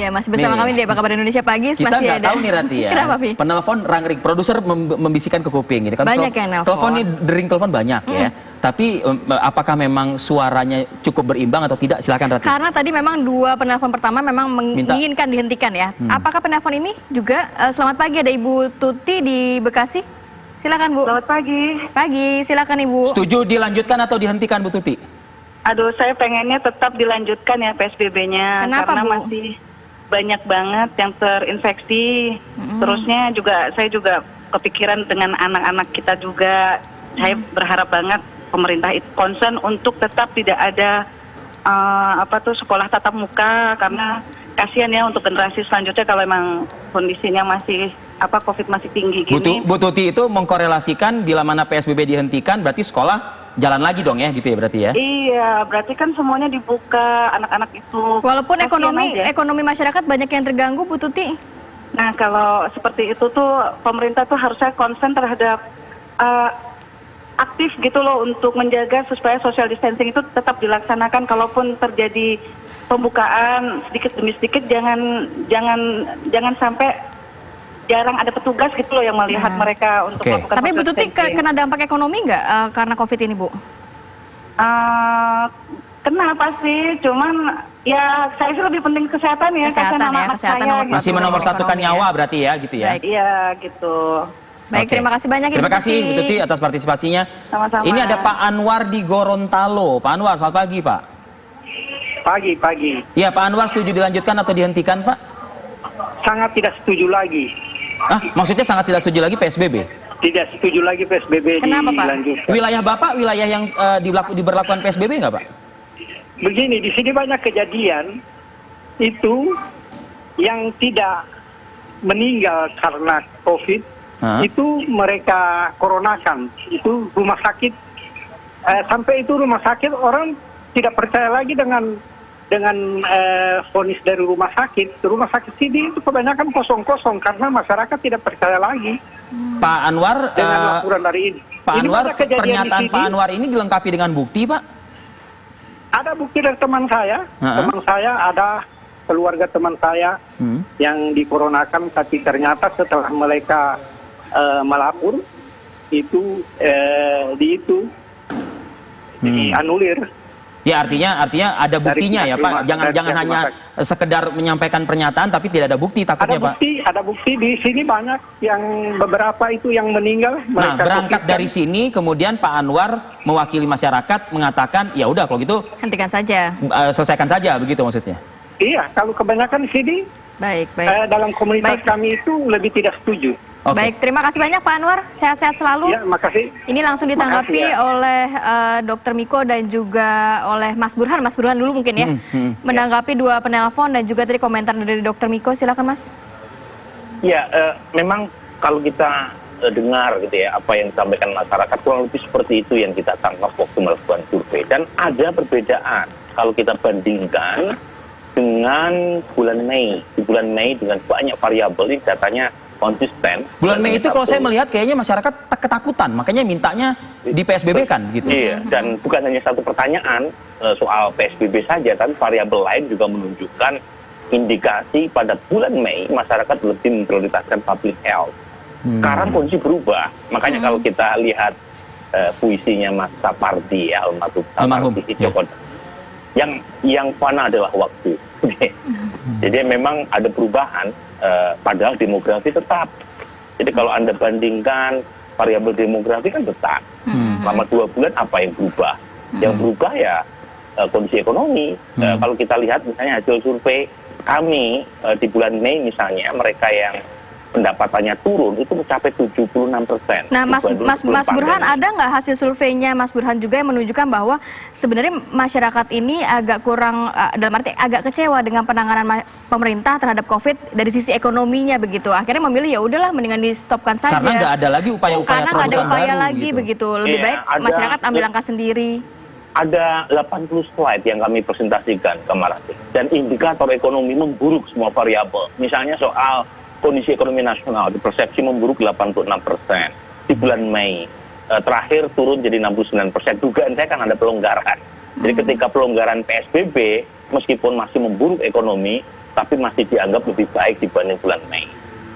Ya, masih bersama kami di Apa Kabar Indonesia Pagi. Kita masih nggak ada. tahu nih Rati ya. Kenapa, Vi? Penelpon rangrik, produser membisikkan ke kuping gitu kan. Banyak yang nelpon. Telepon nih, dering telepon banyak ya. Tapi apakah memang suaranya cukup berimbang atau tidak? Silakan Rati. Karena tadi memang dua penelpon pertama memang menginginkan dihentikan ya. Apakah penelpon ini juga? Selamat pagi, ada Ibu Tuti di Bekasi. Silakan Bu. Selamat pagi. Pagi, silakan Ibu. Setuju dilanjutkan atau dihentikan Bu Tuti? Aduh, saya pengennya tetap dilanjutkan ya PSBB-nya. Kenapa, karena Bu? masih banyak banget yang terinfeksi. Terusnya juga saya juga kepikiran dengan anak-anak kita juga. Saya berharap banget pemerintah itu concern untuk tetap tidak ada sekolah tatap muka, karena kasihan ya untuk generasi selanjutnya kalau memang kondisinya masih COVID masih tinggi gini. Bu Tuti itu mengkorelasikan bila mana PSBB dihentikan berarti sekolah jalan lagi dong ya, gitu ya berarti ya? Iya, berarti kan semuanya dibuka, anak-anak itu. Walaupun ekonomi masyarakat banyak yang terganggu, Bu Tuti. Nah, kalau seperti itu tuh pemerintah tuh harusnya konsen terhadap aktif gitu loh untuk menjaga supaya social distancing itu tetap dilaksanakan. Kalaupun terjadi pembukaan sedikit demi sedikit, jangan sampai jarang ada petugas gitu loh yang melihat mereka untuk melakukan. Tapi Bu Tuti kena dampak ekonomi nggak karena COVID ini, Bu? Kenapa sih? Cuman ya saya sih lebih penting kesehatan ya. Kesehatan ya, anak kesehatan saya, nomor Masih menomorsatukan nyawa berarti ya, gitu ya? Iya, gitu. Baik, terima kasih banyak Ibu Terima kasih Bu Tuti atas partisipasinya. Sama-sama. Ini ada Pak Anwar di Gorontalo. Pak Anwar, selamat pagi Pak. Pagi. Iya, Pak Anwar setuju dilanjutkan atau dihentikan Pak? Sangat tidak setuju lagi. Maksudnya sangat tidak setuju lagi PSBB? Tidak setuju lagi PSBB dilanjutkan. Wilayah Bapak, wilayah yang diberlakukan PSBB nggak Pak? Begini, di sini banyak kejadian itu yang tidak meninggal karena COVID, itu mereka koronakan. Itu rumah sakit, sampai itu rumah sakit orang tidak percaya lagi dengan vonis dari rumah sakit. Rumah sakit sini itu kebanyakan kosong-kosong karena masyarakat tidak percaya lagi. Pak Anwar, dengan laporan dari ini. Pak Anwar, pernyataan sini, Pak Anwar ini dilengkapi dengan bukti Pak? Ada bukti dari teman saya. Teman saya ada keluarga teman saya yang dikoronakan, tapi ternyata setelah mereka melapor itu dianulir. Ya artinya ada buktinya ya Pak. Jangan hanya sekedar menyampaikan pernyataan tapi tidak ada bukti takutnya Pak. Ada bukti di sini banyak yang beberapa itu yang meninggal. Nah, berangkat dari sini kemudian Pak Anwar mewakili masyarakat mengatakan ya udah kalau gitu hentikan saja. Selesaikan saja begitu maksudnya. Iya, kalau kebanyakan di sini dalam komunitas kami itu lebih tidak setuju. Baik, terima kasih banyak Pak Anwar. Sehat-sehat selalu. Ya, makasih. Ini langsung ditanggapi oleh Dr. Miko dan juga oleh Mas Burhan. Mas Burhan dulu mungkin ya. Menanggapi dua penelpon dan juga tadi komentar dari Dr. Miko. Silakan Mas. Ya, memang kalau kita dengar gitu ya apa yang disampaikan masyarakat kurang lebih seperti itu yang kita tangkap waktu melakukan survei. Dan ada perbedaan kalau kita bandingkan dengan bulan Mei. Di bulan Mei dengan banyak variabel ini datanya konsisten. Bulan Mei itu kalau saya melihat kayaknya masyarakat ketakutan, makanya mintanya di PSBB kan gitu. Iya, dan bukan hanya satu pertanyaan soal PSBB saja, tapi variabel lain juga menunjukkan indikasi pada bulan Mei masyarakat lebih memprioritaskan public health. Sekarang kondisi berubah, makanya kalau kita lihat puisinya Mas Sapardi, almarhum Joko, yang fana adalah waktu. Jadi memang ada perubahan. Padahal demografi tetap. Jadi kalau Anda bandingkan variabel demografi kan tetap. Selama 2 bulan apa yang berubah? Yang berubah ya kondisi ekonomi. Kalau kita lihat misalnya hasil survei kami di bulan Mei misalnya, mereka yang pendapatannya turun itu mencapai 76%. Nah, Mas Burhan, ada nggak hasil surveinya Mas Burhan juga yang menunjukkan bahwa sebenarnya masyarakat ini agak kurang, dalam arti agak kecewa dengan penanganan pemerintah terhadap COVID dari sisi ekonominya begitu. Akhirnya memilih ya udahlah mendingan di stopkan saja. Karena nggak ada lagi upaya-upaya karena nggak ada upaya baru, lagi gitu. Begitu. Lebih baik masyarakat ambil langkah sendiri. Ada 80 slide yang kami presentasikan kemarin. Dan indikator ekonomi memburuk semua variabel. Misalnya soal kondisi ekonomi nasional, dipersepsi memburuk 86%. Di bulan Mei, terakhir turun jadi 69%. Dugaan saya kan ada pelonggaran. Jadi ketika pelonggaran PSBB, meskipun masih memburuk ekonomi, tapi masih dianggap lebih baik dibanding bulan Mei.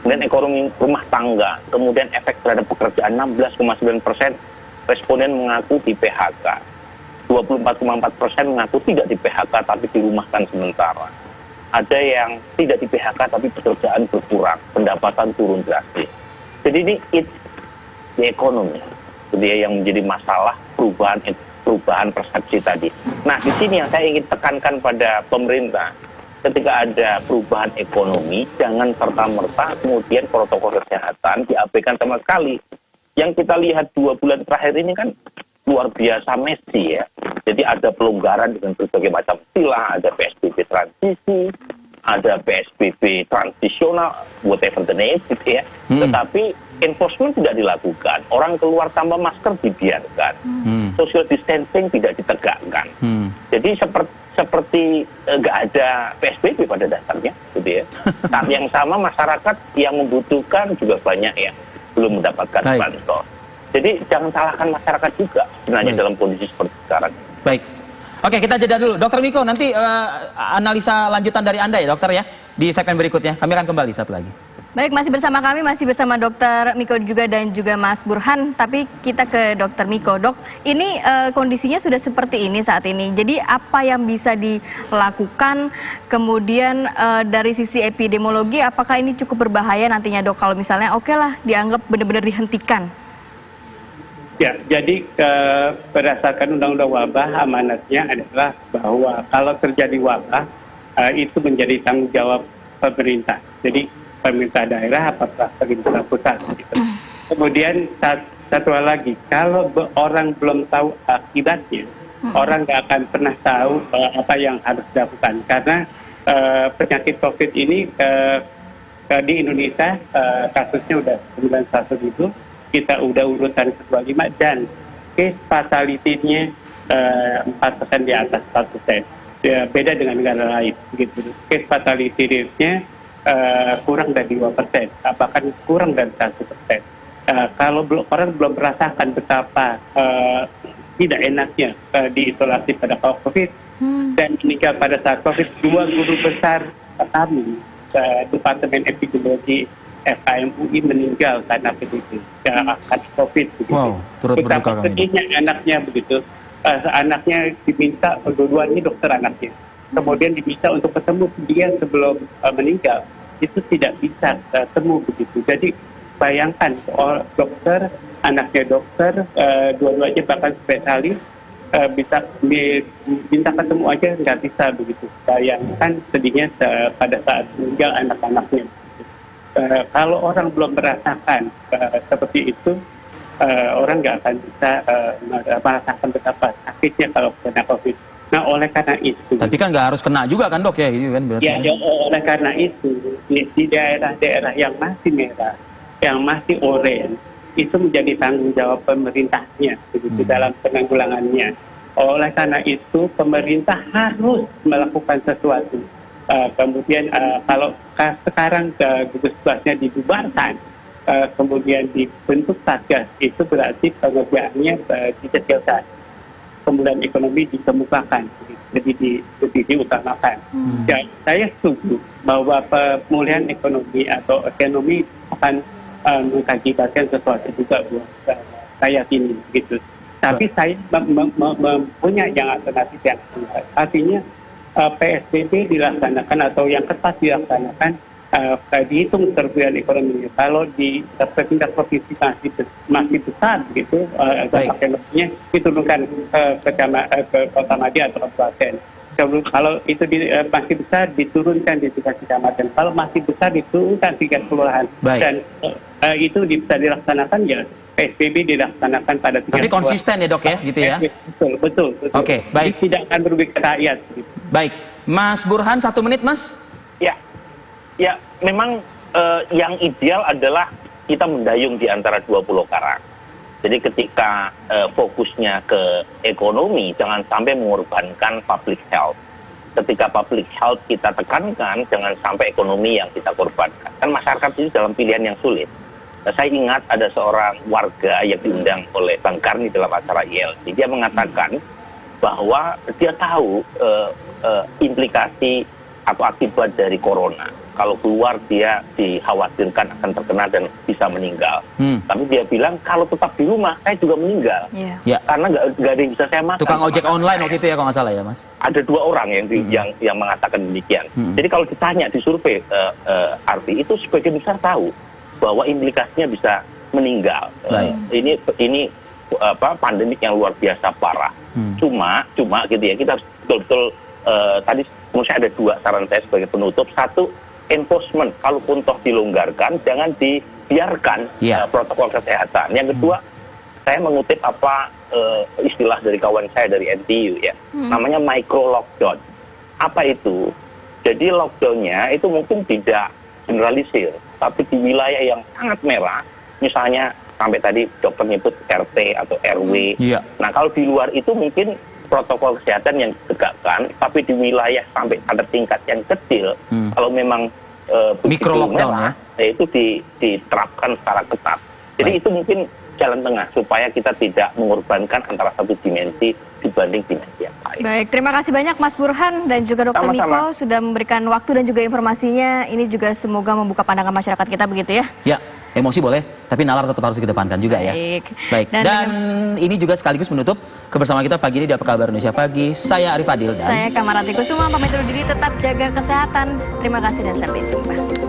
Kemudian ekonomi rumah tangga, kemudian efek terhadap pekerjaan 16,9%, responden mengaku di PHK. 24,4% mengaku tidak di PHK tapi dirumahkan sementara. Ada yang tidak di PHK tapi pekerjaan berkurang, pendapatan turun drastis. Jadi ini di ekonomi, jadi yang menjadi masalah perubahan persepsi tadi. Nah, di sini yang saya ingin tekankan pada pemerintah, ketika ada perubahan ekonomi, jangan serta-merta kemudian protokol kesehatan diabaikan sama sekali. Yang kita lihat 2 bulan terakhir ini kan luar biasa messy ya. Jadi ada pelonggaran dengan berbagai macam istilah, ada PSBB transisi, ada PSBB transisional, whatever the name gitu ya. Tetapi enforcement tidak dilakukan, orang keluar tanpa masker dibiarkan, social distancing tidak ditegakkan. Jadi seperti nggak ada PSBB pada dasarnya, gitu ya. Saat yang sama masyarakat yang membutuhkan juga banyak yang belum mendapatkan bansos. Jadi jangan salahkan masyarakat juga sebenarnya dalam kondisi seperti sekarang. Baik. Oke, kita jeda dulu. Dokter Miko, nanti analisa lanjutan dari Anda ya dokter ya, di segmen berikutnya. Kami akan kembali satu lagi. Baik, masih bersama kami, masih bersama Dokter Miko juga dan juga Mas Burhan. Tapi kita ke Dokter Miko. Dok, ini kondisinya sudah seperti ini saat ini. Jadi apa yang bisa dilakukan? Kemudian dari sisi epidemiologi, apakah ini cukup berbahaya nantinya dok? Kalau misalnya oke lah, dianggap benar-benar dihentikan. Ya, jadi berdasarkan undang-undang wabah, amanatnya adalah bahwa kalau terjadi wabah, itu menjadi tanggung jawab pemerintah. Jadi pemerintah daerah apakah pemerintah pusat. Gitu. Kemudian satu hal lagi, kalau orang belum tahu akibatnya, orang nggak akan pernah tahu apa yang harus dilakukan. Karena penyakit COVID ini di Indonesia kasusnya udah 91.000. Kita udah urutan ke-25 dan case fatality-nya 4% di atas 4%. Ya, beda dengan negara lain. Gitu. Case fatality rate-nya kurang dari 2%, bahkan kurang dari 1%. Kalau orang belum merasakan betapa tidak enaknya diisolasi pada COVID dan meninggal pada saat COVID, 2 guru besar kami, Departemen Epidemiologi FKM UI meninggal karena PDP, karena COVID begitu. Wow, turut berduka kami. Anaknya begitu, anaknya diminta, dua-duanya dokter anaknya, kemudian diminta untuk ketemu dia sebelum meninggal, itu tidak bisa ketemu begitu. Jadi bayangkan dokter, anaknya dokter, dua-duanya bahkan spesialis, bisa minta ketemu aja nggak bisa begitu. Bayangkan sedihnya pada saat meninggal anak-anaknya. Kalau orang belum merasakan seperti itu, orang nggak akan bisa merasakan betapa sakitnya kalau kena COVID. Nah, oleh karena itu. Tapi kan nggak harus kena juga kan dok ya, ini kan berarti. Ya, oleh karena itu di daerah-daerah yang masih merah, yang masih oranye, itu menjadi tanggung jawab pemerintahnya begitu dalam penanggulangannya. Oleh karena itu pemerintah harus melakukan sesuatu. Kemudian kalau sekarang gugus tugasnya dibubarkan, kemudian dibentuk satgas, itu berarti pengerjaannya dikecilkan. Kemudian ekonomi dikemukakan, jadi diutamakan. Dan saya setuju bahwa pemulihan ekonomi atau ekonomi akan mengakibatkan sesuatu juga buat saya ini, gitu. Tapi saya mempunyai yang alternatif yang artinya PSBB dilaksanakan atau yang ketat dilaksanakan dihitung kerugian ekonomi. Kalau di tingkat provinsi masih besar gitu, ekonominya diturunkan ke kota Madia atau kabupaten. Kalau itu masih besar diturunkan di tingkat kecamatan. Kalau masih besar diturunkan tingkat kelurahan. Dan itu bisa dilaksanakan ya. PSBB dilaksanakan pada tingkat. Tapi konsisten ya dok ya, gitu ya? Betul. Oke, baik. Jadi tidak akan merugikan rakyat. Gitu. Baik, Mas Burhan 1 menit mas. Ya, memang yang ideal adalah kita mendayung di antara 2 pulau karang. Jadi ketika fokusnya ke ekonomi, jangan sampai mengorbankan public health. Ketika public health kita tekankan, jangan sampai ekonomi yang kita korbankan. Kan masyarakat ini dalam pilihan yang sulit. Saya ingat ada seorang warga yang diundang oleh Bang Karni dalam acara ILC. Dia mengatakan bahwa dia tahu implikasi atau akibat dari corona. Kalau keluar dia dikhawatirkan akan terkena dan bisa meninggal. Tapi dia bilang kalau tetap di rumah saya juga meninggal. Karena nggak ada yang bisa saya makan. Tukang ojek online waktu itu ya kalau nggak salah ya Mas? Ada 2 orang yang mengatakan demikian. Jadi kalau ditanya di survei Arfi itu sebagian besar tahu bahwa implikasinya bisa meninggal. Ini pandemik yang luar biasa parah. Cuma gitu ya, kita harus betul-betul tadi menurut saya ada 2 saran saya sebagai penutup. Satu, enforcement, kalaupun toh dilonggarkan jangan dibiarkan protokol kesehatan. Yang kedua, saya mengutip istilah dari kawan saya dari NTU ya, namanya micro lockdown. Apa itu? Jadi lockdownnya itu mungkin tidak generalisir, tapi di wilayah yang sangat merah, misalnya sampai tadi dokter nyebut RT atau RW. Nah kalau di luar itu mungkin protokol kesehatan yang ditegakkan, tapi di wilayah sampai pada tingkat yang kecil, kalau memang mikro lockdown itu diterapkan secara ketat. Jadi itu mungkin jalan tengah supaya kita tidak mengorbankan antara satu dimensi dibanding dimensi yang lain. Baik, terima kasih banyak Mas Burhan dan juga Dr. Miko sudah memberikan waktu dan juga informasinya. Ini juga semoga membuka pandangan masyarakat kita begitu ya. Ya, emosi boleh, tapi nalar tetap harus dikedepankan juga ya. Baik. Dan ini juga sekaligus menutup kebersamaan kita pagi ini di Apa Kabar Indonesia Pagi. Saya Arif Adil dan saya Kamarati Kusuma, pamit undur diri, tetap jaga kesehatan. Terima kasih dan sampai jumpa.